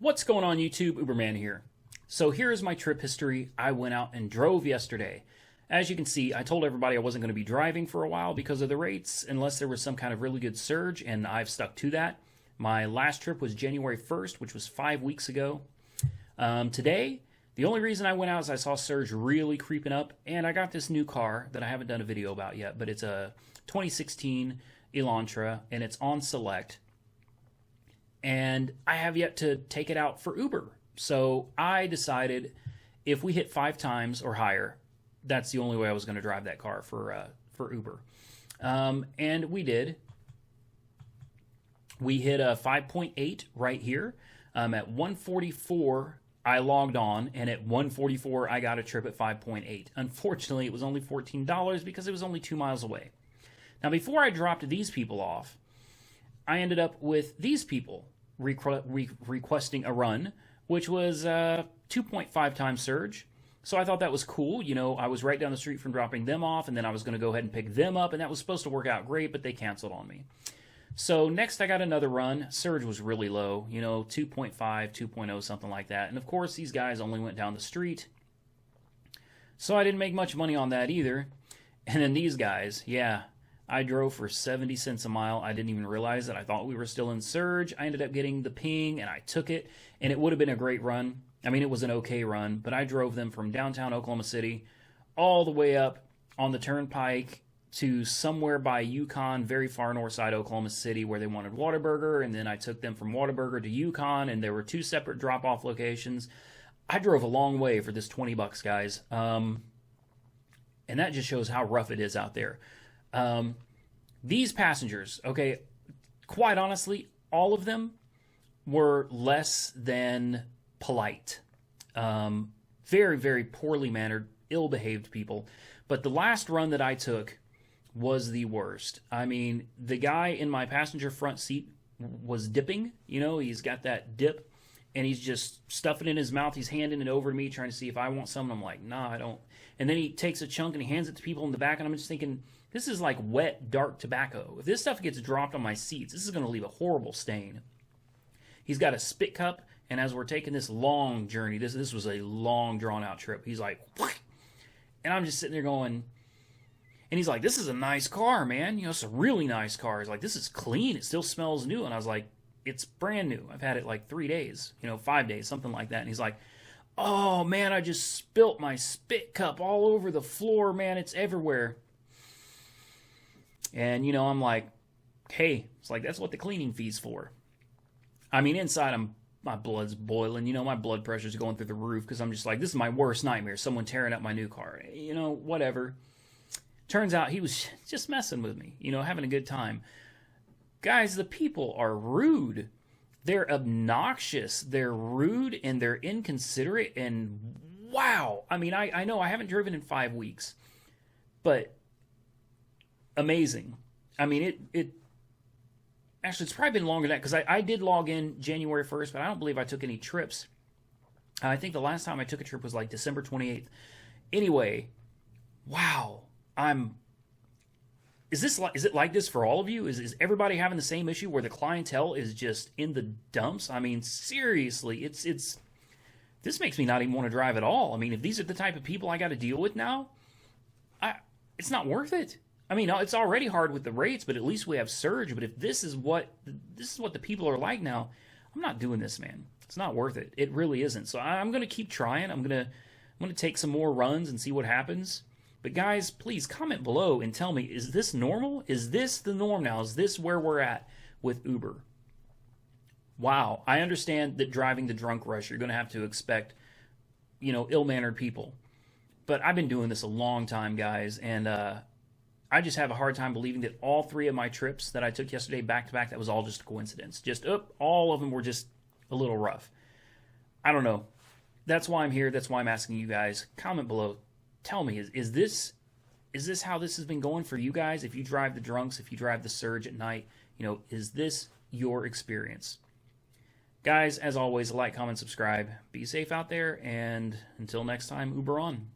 What's going on YouTube? Uberman here. So here is my trip history. I went out and drove yesterday. As you can see, I told everybody I wasn't going to be driving for a while because of the rates, unless there was some kind of really good surge, and I've stuck to that. My last trip was January 1st, which was 5 weeks ago. Today, the only reason I went out is I saw surge really creeping up, and I got this new car that I haven't done a video about yet, but it's a 2016 Elantra, and it's on Select. And I have yet to take it out for Uber. So I decided if we hit 5 times or higher, that's the only way I was going to drive that car for Uber. And we did. We hit a 5.8 right here. At 1:44, I logged on, and at 1:44, I got a trip at 5.8. Unfortunately, it was only $14 because it was only 2 miles away. Now, before I dropped these people off, I ended up with these people requesting a run, which was 2.5 times surge. So I thought that was cool. You know, I was right down the street from dropping them off, and then I was going to go ahead and pick them up, and that was supposed to work out great, but they canceled on me. So next I got another run. Surge was really low, you know, 2.5, 2.0, something like that. And of course, these guys only went down the street. So I didn't make much money on that either. And then these guys, yeah, I drove for 70 cents a mile. I didn't even realize it. I thought we were still in surge. I ended up getting the ping, and I took it, and it would have been a great run. I mean, it was an okay run, but I drove them from downtown Oklahoma City all the way up on the turnpike to somewhere by Yukon, very far north side Oklahoma City, where they wanted Whataburger, and then I took them from Whataburger to Yukon, and there were 2 separate drop-off locations. I drove a long way for this $20, guys, and that just shows how rough it is out there. These passengers, okay, quite honestly, all of them were less than polite. Very, very poorly mannered, ill-behaved people. But the last run that I took was the worst. I mean, the guy in my passenger front seat was dipping. You know, he's got that dip, and he's just stuffing it in his mouth. He's handing it over to me, trying to see if I want some. I'm like, nah, I don't. And then he takes a chunk and he hands it to people in the back, and I'm just thinking, this is like wet, dark tobacco. If this stuff gets dropped on my seats, this is going to leave a horrible stain. He's got a spit cup, and as we're taking this long journey, this was a long, drawn-out trip, he's like, "Whack." And I'm just sitting there going, and he's like, this is a nice car, man. You know, it's a really nice car. He's like, this is clean. It still smells new. And I was like, it's brand new. I've had it like 3 days, 5 days, something like that. And he's like, oh, man, I just spilt my spit cup all over the floor, man. It's everywhere. And, I'm like, hey, it's like, that's what the cleaning fee's for. I mean, inside, my blood's boiling. My blood pressure's going through the roof because I'm just like, this is my worst nightmare, someone tearing up my new car. Whatever. Turns out he was just messing with me, having a good time. Guys, the people are rude. They're obnoxious. They're rude, and they're inconsiderate, and wow. I mean, I know I haven't driven in 5 weeks, but amazing. I mean, actually, it's probably been longer than that because I did log in January 1st, but I don't believe I took any trips. I think the last time I took a trip was like December 28th. Anyway, wow. Is it like this for all of you? Is everybody having the same issue where the clientele is just in the dumps? I mean, seriously, this makes me not even want to drive at all. I mean, if these are the type of people I got to deal with now, it's not worth it. I mean, it's already hard with the rates, but at least we have surge. But if this is what the people are like now, I'm not doing this, man. It's not worth it. It really isn't. So I'm going to keep trying. I'm going to take some more runs and see what happens. But guys, please comment below and tell me, is this normal? Is this the norm now? Is this where we're at with Uber? Wow, I understand that driving the drunk rush, you're going to have to expect, ill-mannered people. But I've been doing this a long time, guys, and I just have a hard time believing that all 3 of my trips that I took yesterday back-to-back, that was all just a coincidence. Just, all of them were just a little rough. I don't know. That's why I'm here. That's why I'm asking you guys. Comment below. Tell me, is this how this has been going for you guys? If you drive the drunks, if you drive the surge at night, is this your experience? Guys, as always, like, comment, subscribe. Be safe out there, and until next time, Uber on.